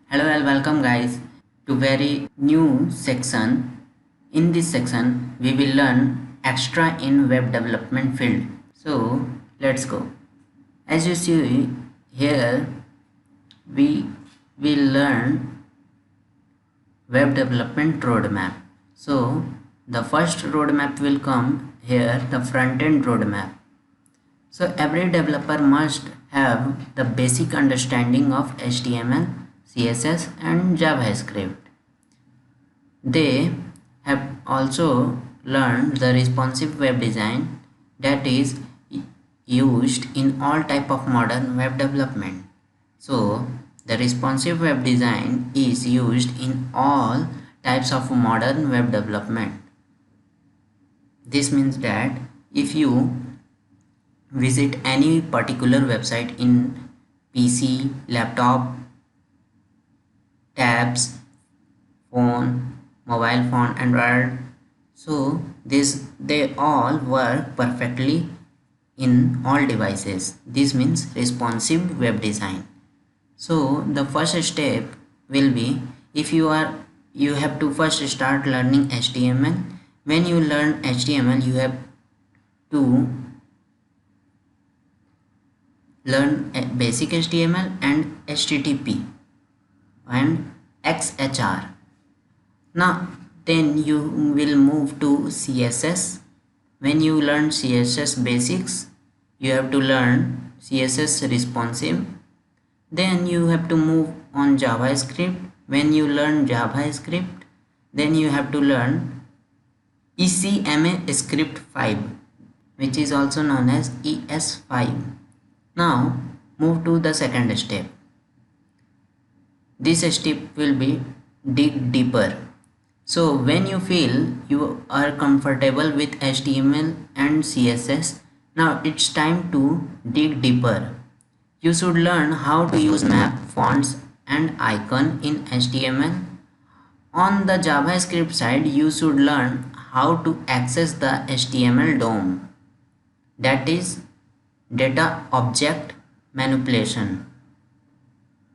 Hello and welcome guys to very new section. In this section we will learn extra in web development field. So let's go. As you see here we will learn web development roadmap. So the first roadmap will come here, the front end roadmap. So every developer must have the basic understanding of HTML, CSS and JavaScript. They have also learned the responsive web design that is used in all type of modern web development. So the responsive web design is used in all types of modern web development. This means that if you visit any particular website in PC, laptop, tabs, phone, mobile phone, Android, so they all work perfectly in all devices. This means responsive web design. So the first step will be, if you have to first start learning HTML. When you learn HTML, you have to learn basic HTML and HTTP and XHR. Now then you will move to CSS. When you learn CSS basics, you have to learn CSS responsive. Then you have to move on JavaScript. When you learn JavaScript, then you have to learn ECMA script 5, which is also known as ES5. Now move to the second step. This step will be dig deeper. So when you feel you are comfortable with HTML and CSS, now it's time to dig deeper. You should learn how to use map, fonts and icon in HTML. On the JavaScript side, you should learn how to access the HTML DOM, that is data object manipulation.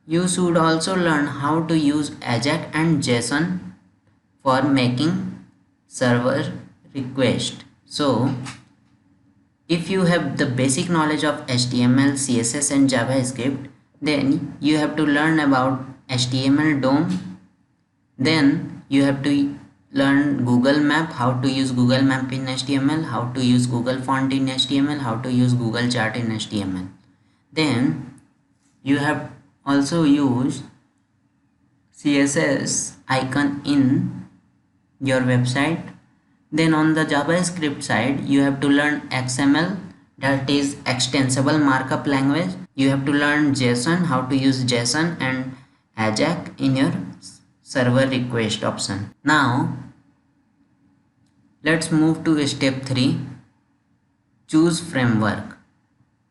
You should also learn how to use AJAX and JSON for making server request. So if you have the basic knowledge of HTML, CSS and JavaScript, then you have to learn about HTML DOM. Then you have to learn Google Map, how to use Google Map in HTML, how to use Google Font in HTML, how to use Google Chart in HTML. Then you have also use CSS icon in your website. Then on the JavaScript side, you have to learn XML, that is extensible markup language. You have to learn JSON, how to use JSON and AJAX in your server request option. Now let's move to step 3, choose framework.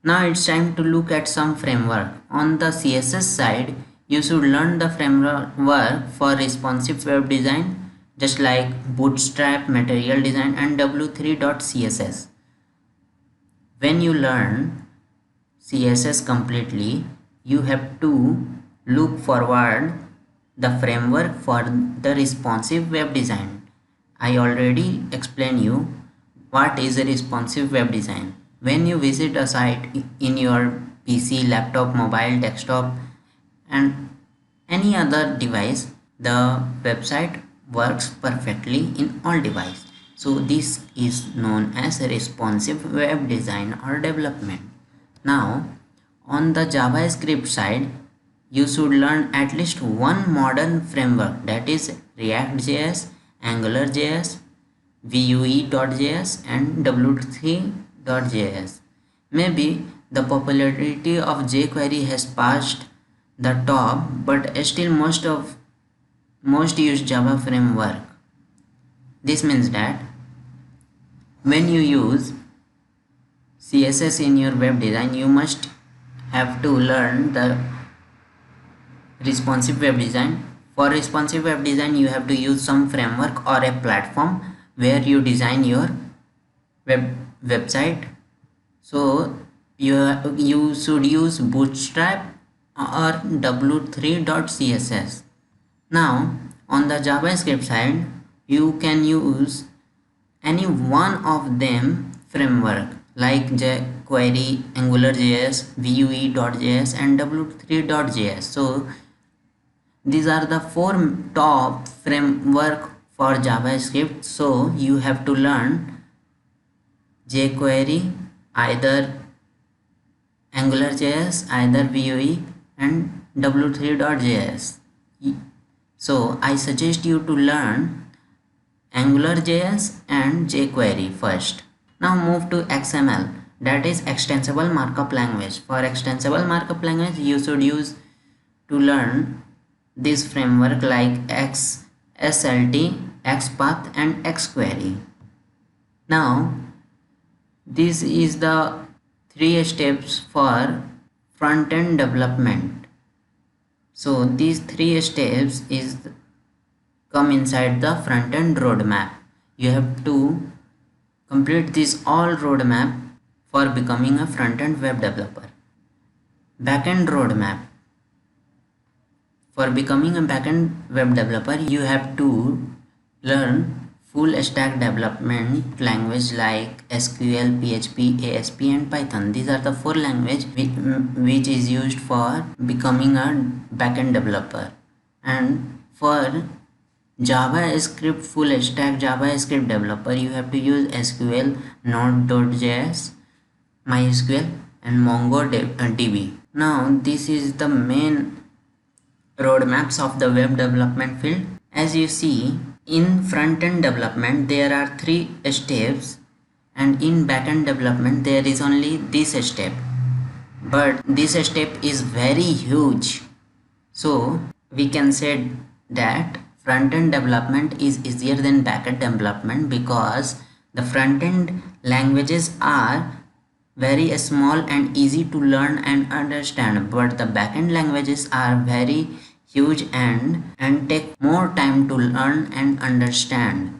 Now it's time to look at some framework. On the CSS side, you should learn the framework for responsive web design, just like Bootstrap, Material Design and W3.css. When you learn CSS completely, you have to look forward the framework for the responsive web design. I already explained you what is a responsive web design. When you visit a site in your PC, laptop, mobile, desktop and any other device, the website works perfectly in all devices. So this is known as responsive web design or development. Now on the JavaScript side, you should learn at least one modern framework, that is React.js, AngularJS, Vue.js and W3.js. Maybe the popularity of jQuery has passed the top, but still most use Java framework. This means that when you use CSS in your web design, you must have to learn the responsive web design. For responsive web design, you have to use some framework or a platform where you design your website. So you should use Bootstrap or w3.css. Now on the JavaScript side, you can use any one of them framework like jQuery, AngularJS, Vue.js and w3.js. So these are the four top framework for JavaScript. So you have to learn jQuery, either AngularJS, either Vue and w3.js. So I suggest you to learn AngularJS and jQuery first. Now move to XML, that is extensible markup language. For extensible markup language you should use to learn this framework like XSLT, XPath and XQuery. Now this is the 3 steps for front-end development. So these 3 steps is come inside the front-end roadmap. You have to complete this all roadmap for becoming a front-end web developer. Backend roadmap. For becoming a backend web developer, you have to learn full stack development language like SQL, PHP, ASP and Python. These are the 4 languages which is used for becoming a backend developer. And for JavaScript full stack JavaScript developer, you have to use SQL, Node.js, MySQL and MongoDB. Now this is the main roadmaps of the web development field. As you see, in front-end development there are 3 steps and in back-end development there is only this step, but this step is very huge. So we can say that front-end development is easier than back-end development because the front-end languages are very small and easy to learn and understand, but the back-end languages are very huge and take more time to learn and understand.